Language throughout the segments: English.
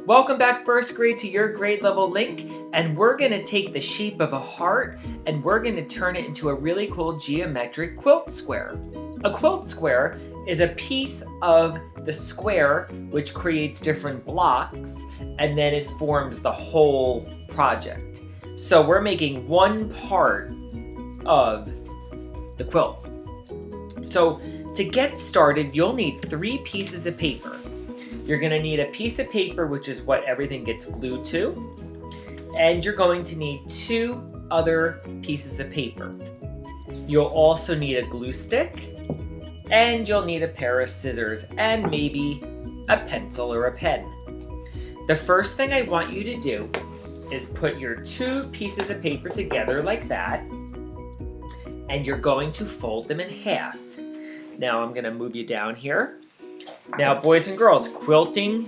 Welcome back first grade to your grade level link, and we're going to take the shape of a heart and we're going to turn it into a really cool geometric quilt square. A quilt square is a piece of the square which creates different blocks and then it forms the whole project. So we're making one part of the quilt. So to get started, you'll need 3 pieces of paper. You're going to need a piece of paper, which is what everything gets glued to, and you're going to need 2 other pieces of paper. You'll also need a glue stick, and you'll need a pair of scissors and maybe a pencil or a pen. The first thing I want you to do is put your 2 pieces of paper together like that, and you're going to fold them in half. Now I'm going to move you down here. Now, boys and girls, quilting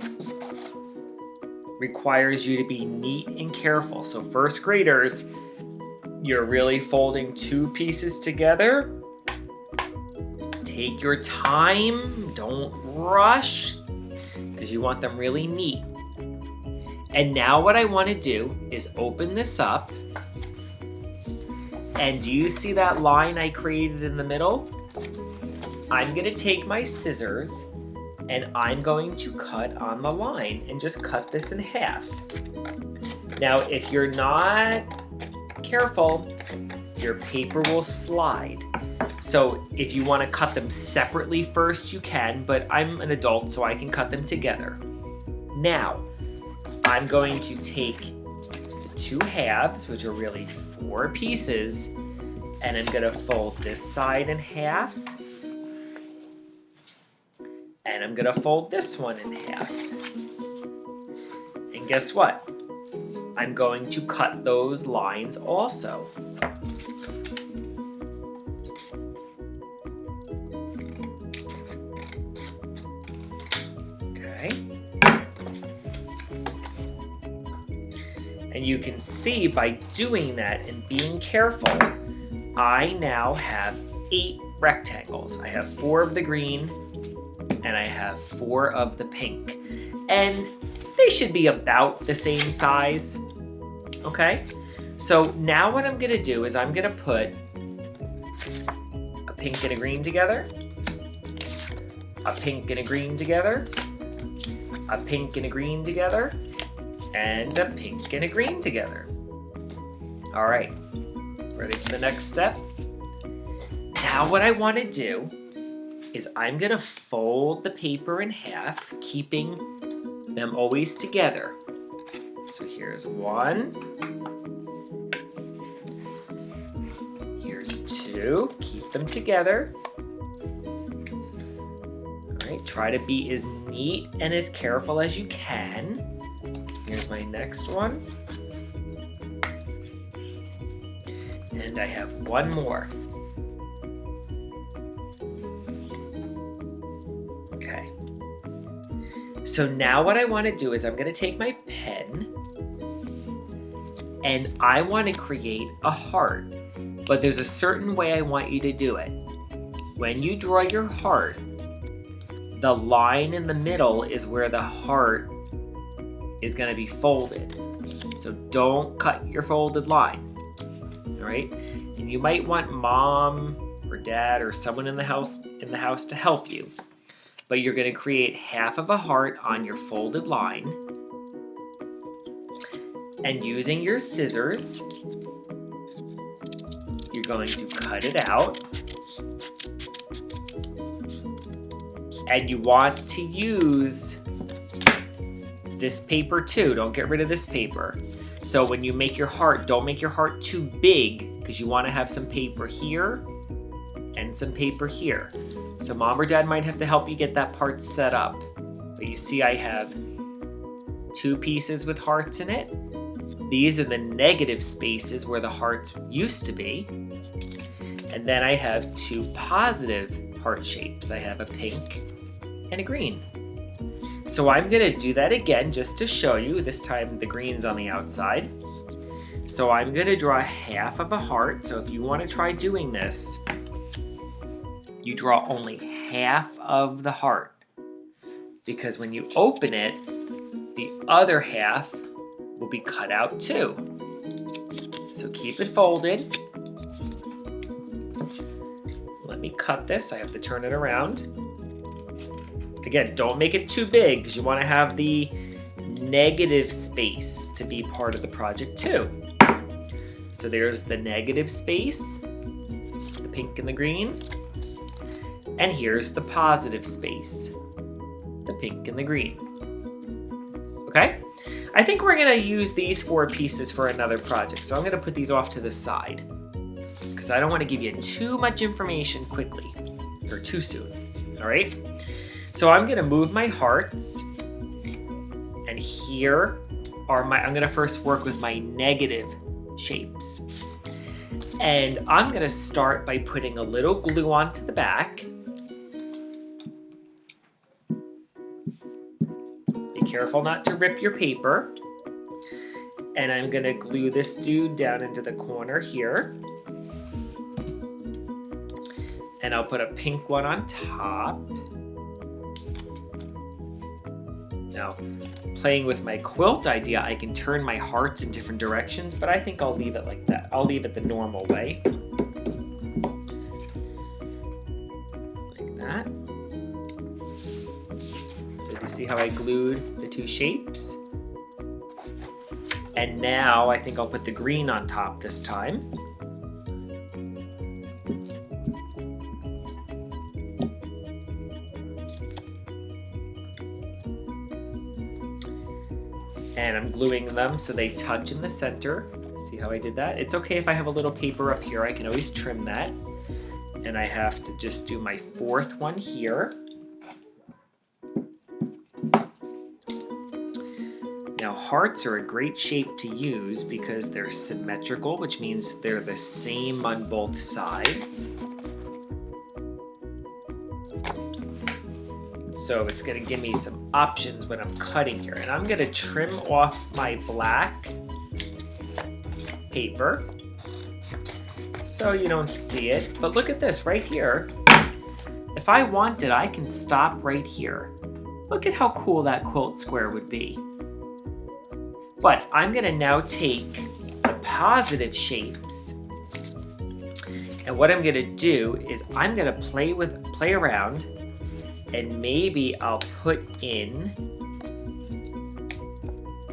requires you to be neat and careful. So first graders, you're really folding 2 pieces together. Take your time, don't rush, because you want them really neat. And now what I want to do is open this up. And do you see that line I created in the middle? I'm going to take my scissors and I'm going to cut on the line and just cut this in half. Now, if you're not careful, your paper will slide. So if you want to cut them separately first, you can, but I'm an adult, so I can cut them together. Now, I'm going to take the 2 halves, which are really 4 pieces, and I'm going to fold this side in half. And I'm going to fold this one in half. And guess what? I'm going to cut those lines also. Okay. And you can see by doing that and being careful, I now have 8 rectangles. I have 4 of the green, and I have 4 of the pink. And they should be about the same size, okay? So now what I'm gonna do is I'm gonna put a pink and a green together, a pink and a green together, a pink and a green together, and a pink and a green together. All right, ready for the next step? Now what I wanna do is I'm gonna fold the paper in half, keeping them always together. So here's 1. Here's 2, keep them together. All right, try to be as neat and as careful as you can. Here's my next one. And I have 1 more. Okay. So now what I want to do is I'm going to take my pen and I want to create a heart, but there's a certain way I want you to do it. When you draw your heart, the line in the middle is where the heart is going to be folded. So don't cut your folded line. All right? And you might want mom or dad or someone in the house to help you. But you're going to create half of a heart on your folded line. And using your scissors, you're going to cut it out. And you want to use this paper too. Don't get rid of this paper. So when you make your heart, don't make your heart too big because you want to have some paper here and some paper here. So mom or dad might have to help you get that part set up. But you see I have 2 pieces with hearts in it. These are the negative spaces where the hearts used to be. And then I have 2 positive heart shapes. I have a pink and a green. So I'm gonna do that again just to show you. This time the green's on the outside. So I'm gonna draw half of a heart. So if you wanna try doing this, you draw only half of the heart, because when you open it, the other half will be cut out too. So keep it folded. Let me cut this. I have to turn it around. Again, don't make it too big because you want to have the negative space to be part of the project too. So there's the negative space, the pink and the green. And here's the positive space, the pink and the green. Okay? I think we're gonna use these 4 pieces for another project. So I'm gonna put these off to the side because I don't want to give you too much information quickly or too soon. All right? So I'm gonna move my hearts, and here are I'm gonna first work with my negative shapes. And I'm gonna start by putting a little glue onto the back. Be careful not to rip your paper. And I'm gonna glue this dude down into the corner here. And I'll put a pink one on top. Now, playing with my quilt idea, I can turn my hearts in different directions, but I think I'll leave it like that. I'll leave it the normal way. Like that. So you see how I glued the 2 shapes? And now I think I'll put the green on top this time. And I'm gluing them so they touch in the center. See how I did that? It's okay if I have a little paper up here. I can always trim that. And I have to just do my 4th one here. Now, hearts are a great shape to use because they're symmetrical, which means they're the same on both sides. So it's going to give me some options when I'm cutting here. And I'm going to trim off my black paper so you don't see it. But look at this right here. If I wanted, I can stop right here. Look at how cool that quilt square would be. But I'm going to now take the positive shapes. And what I'm going to do is I'm going to play around. And maybe I'll put in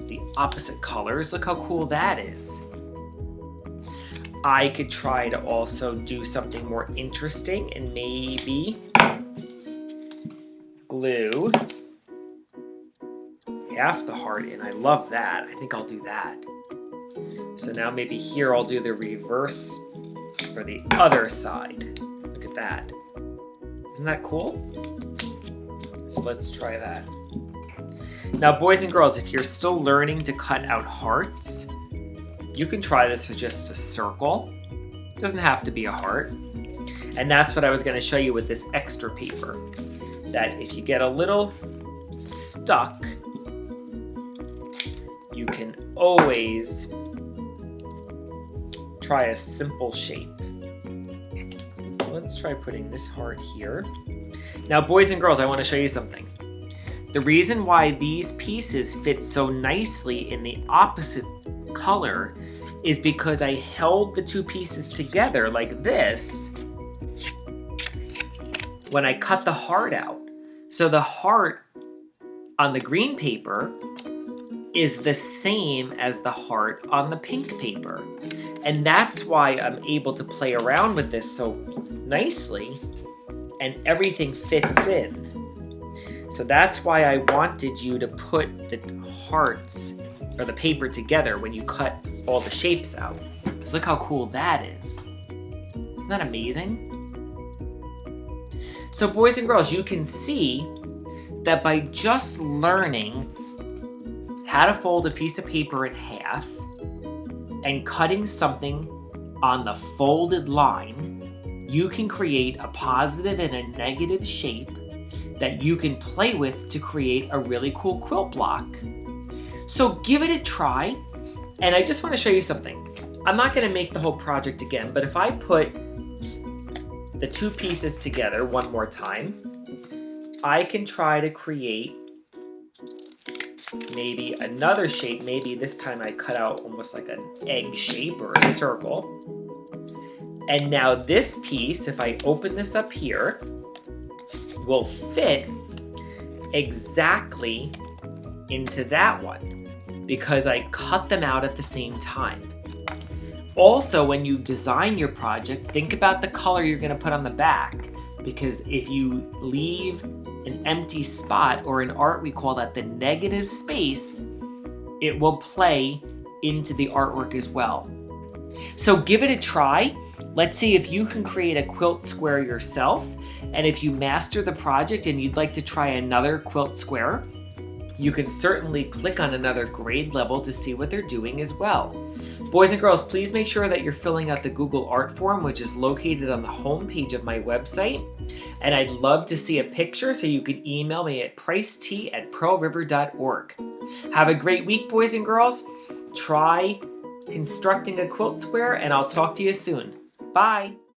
the opposite colors. Look how cool that is. I could try to also do something more interesting and maybe glue half the heart in. I love that. I think I'll do that. So now maybe here I'll do the reverse for the other side. Look at that. Isn't that cool? So let's try that. Now, boys and girls, if you're still learning to cut out hearts, you can try this with just a circle. It doesn't have to be a heart. And that's what I was going to show you with this extra paper. That if you get a little stuck, you can always try a simple shape. So let's try putting this heart here. Now, boys and girls, I want to show you something. The reason why these pieces fit so nicely in the opposite color is because I held the 2 pieces together like this when I cut the heart out. So the heart on the green paper is the same as the heart on the pink paper. And that's why I'm able to play around with this so nicely and everything fits in. So that's why I wanted you to put the hearts or the paper together when you cut all the shapes out. Because look how cool that is. Isn't that amazing? So boys and girls, you can see that by just learning how to fold a piece of paper in half and cutting something on the folded line, you can create a positive and a negative shape that you can play with to create a really cool quilt block. So give it a try. And I just want to show you something. I'm not going to make the whole project again, but if I put the 2 pieces together one more time, I can try to create maybe another shape. Maybe this time I cut out almost like an egg shape or a circle. And now this piece, if I open this up here, will fit exactly into that one because I cut them out at the same time. Also, when you design your project, think about the color you're going to put on the back, because if you leave an empty spot, or in art we call that the negative space, it will play into the artwork as well. So give it a try. Let's see if you can create a quilt square yourself. And if you master the project and you'd like to try another quilt square, you can certainly click on another grade level to see what they're doing as well. Boys and girls, please make sure that you're filling out the Google Art form, which is located on the home page of my website. And I'd love to see a picture, so you can email me at pricet@pearlriver.org. Have a great week, boys and girls. Try constructing a quilt square, and I'll talk to you soon. Bye.